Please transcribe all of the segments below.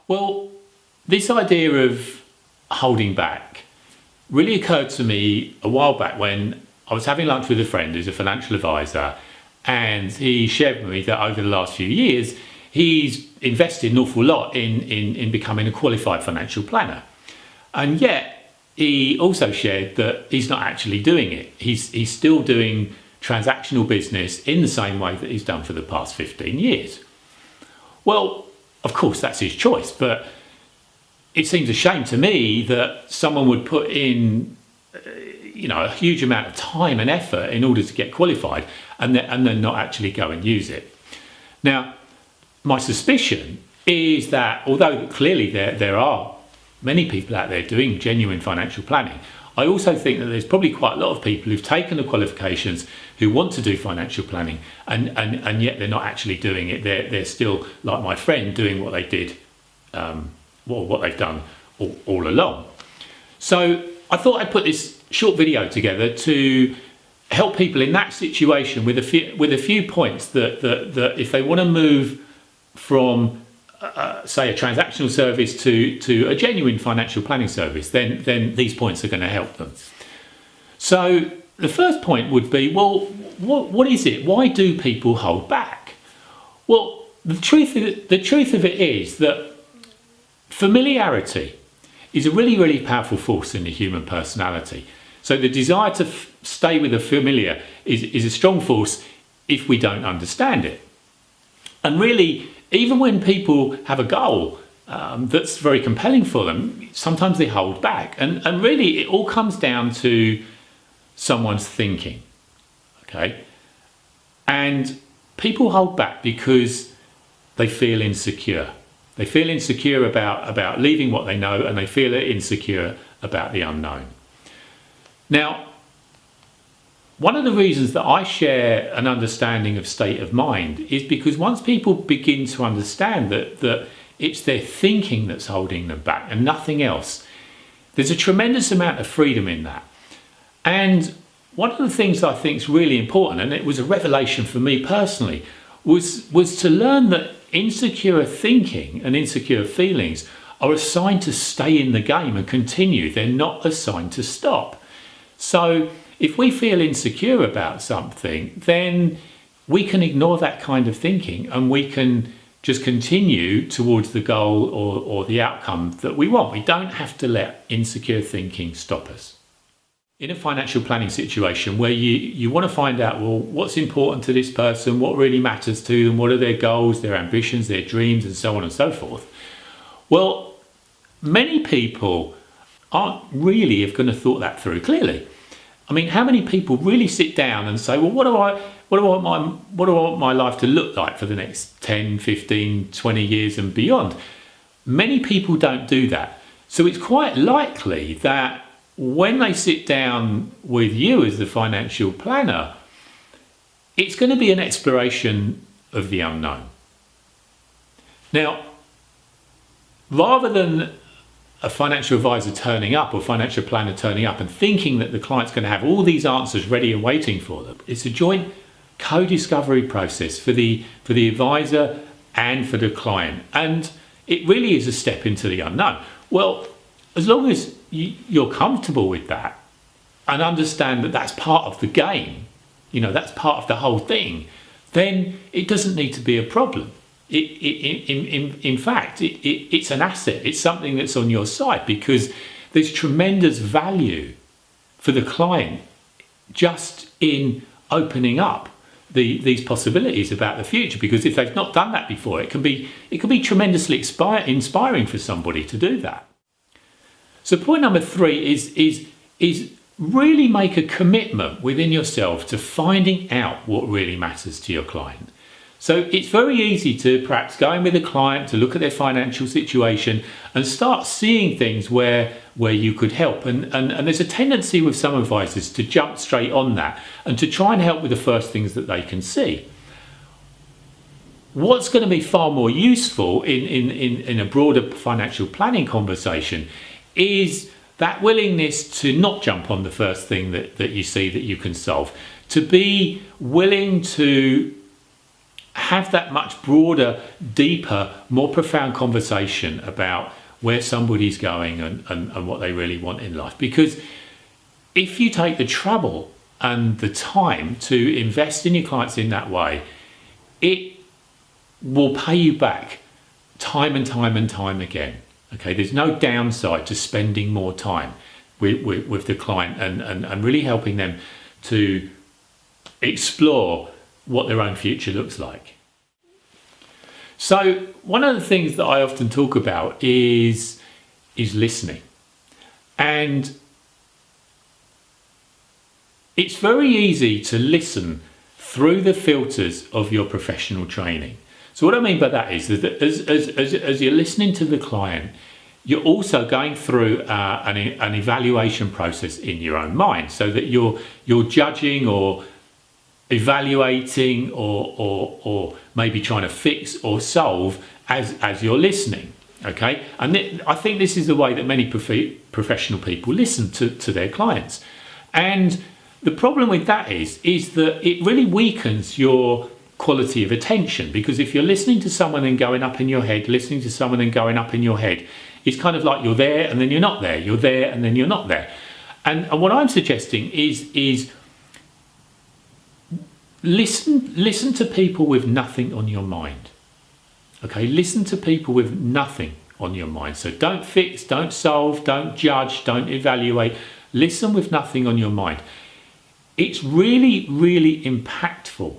Well, this idea of holding back really occurred to me a while back when I was having lunch with a friend who's a financial advisor, and he shared with me that over the last few years he's invested an awful lot in becoming a qualified financial planner. And yet he also shared that he's not actually doing it. He's still doing transactional business in the same way that he's done for the past 15 years. Well, of course, that's his choice, but it seems a shame to me that someone would put in a huge amount of time and effort in order to get qualified and then not actually go and use it. Now, my suspicion is that although clearly there are many people out there doing genuine financial planning, I also think that there's probably quite a lot of people who've taken the qualifications who want to do financial planning and yet they're not actually doing it. They're still, like my friend, doing what they did, what they've done all along. So I thought I'd put this short video together to help people in that situation with a few points that if they want to move from say a transactional service to a genuine financial planning service, then these points are going to help them. So the first point would be, well, what is it? Why do people hold back? Well, the truth of it is that familiarity is a really, really powerful force in the human personality. So the desire to stay with the familiar is a strong force if we don't understand it. And really, even when people have a goal that's very compelling for them, sometimes they hold back. And really, it all comes down to someone's thinking, okay? And people hold back because they feel insecure. They feel insecure about leaving what they know, and they feel insecure about the unknown. Now, one of the reasons that I share an understanding of state of mind is because once people begin to understand that it's their thinking that's holding them back and nothing else, there's a tremendous amount of freedom in that. And one of the things that I think is really important, and it was a revelation for me personally, was to learn that insecure thinking and insecure feelings are assigned to stay in the game and continue. They're not assigned to stop. So if we feel insecure about something, then we can ignore that kind of thinking and we can just continue towards the goal or the outcome that we want. We don't have to let insecure thinking stop us. In a financial planning situation where you want to find out, well, what's important to this person, what really matters to them, what are their goals, their ambitions, their dreams, and so on and so forth. Well, many people aren't really going to thought that through clearly. I mean, how many people really sit down and say, well, what do I want my life to look like for the next 10, 15, 20 years and beyond? Many people don't do that. So it's quite likely that when they sit down with you as the financial planner, it's going to be an exploration of the unknown. Now, rather than a financial advisor turning up or financial planner turning up and thinking that the client's going to have all these answers ready and waiting for them, it's a joint co-discovery process for the advisor and for the client. And it really is a step into the unknown. Well, as long as you're comfortable with that and understand that that's part of the game, that's part of the whole thing, then it doesn't need to be a problem. In fact, it's an asset. It's something that's on your side because there's tremendous value for the client just in opening up these possibilities about the future. Because if they've not done that before, it can be tremendously inspiring for somebody to do that. So point number 3 is really make a commitment within yourself to finding out what really matters to your client. So it's very easy to perhaps go in with a client to look at their financial situation and start seeing things where you could help. And there's a tendency with some advisors to jump straight on that and to try and help with the first things that they can see. What's going to be far more useful in a broader financial planning conversation is that willingness to not jump on the first thing that you see that you can solve, to be willing to have that much broader, deeper, more profound conversation about where somebody's going and what they really want in life. Because if you take the trouble and the time to invest in your clients in that way, it will pay you back time and time and time again. Okay, there's no downside to spending more time with the client and really helping them to explore what their own future looks like. So one of the things that I often talk about is listening. And it's very easy to listen through the filters of your professional training. So what I mean by that is that as you're listening to the client, you're also going through an evaluation process in your own mind, so that you're judging or evaluating or maybe trying to fix or solve as you're listening. Okay, and I think this is the way that many professional people listen to their clients. And the problem with that is that it really weakens your quality of attention, because if you're listening to someone and going up in your head, listening to someone and going up in your head, it's kind of like you're there and then you're not there, you're there and then you're not there. And what I'm suggesting is listen to people with nothing on your mind. Okay, listen to people with nothing on your mind. So don't fix, don't solve, don't judge, don't evaluate. Listen with nothing on your mind. It's really, really impactful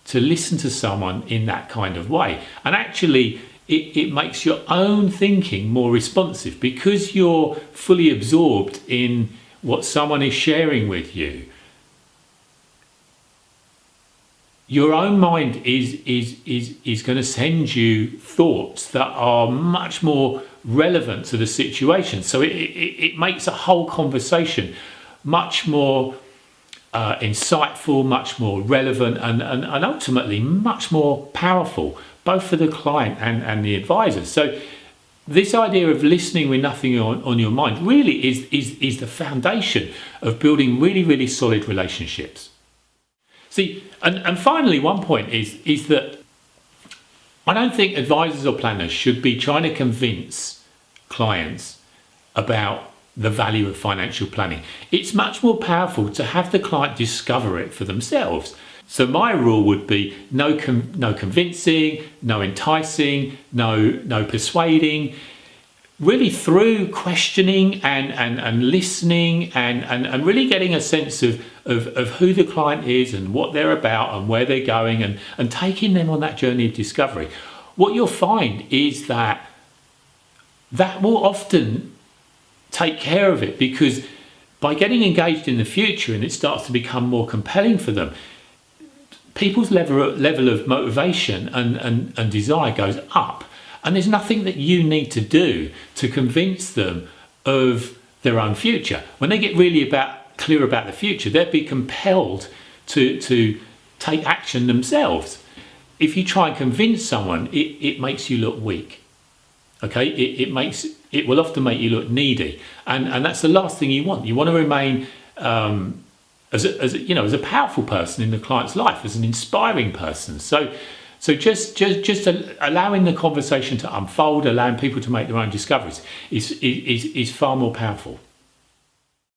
to listen to someone in that kind of way. And actually, it makes your own thinking more responsive, because you're fully absorbed in what someone is sharing with you. Your own mind is going to send you thoughts that are much more relevant to the situation. So it makes a whole conversation much more insightful, much more relevant, and ultimately much more powerful, both for the client and the advisor. So this idea of listening with nothing on your mind really is the foundation of building really, really solid relationships. See, and finally, one point is that I don't think advisors or planners should be trying to convince clients about the value of financial planning. It's much more powerful to have the client discover it for themselves. So my rule would be no convincing, no enticing, no persuading. Really through questioning and listening and really getting a sense of who the client is and what they're about and where they're going and taking them on that journey of discovery. What you'll find is that will often take care of it, because by getting engaged in the future and it starts to become more compelling for them, people's level of motivation and desire goes up. And there's nothing that you need to do to convince them of their own future. When they get really clear about the future, they'll be compelled to take action themselves. If you try and convince someone, it makes you look weak. Okay, it will often make you look needy, and that's the last thing you want. You want to remain as a powerful person in the client's life, as an inspiring person. So just allowing the conversation to unfold, allowing people to make their own discoveries is far more powerful.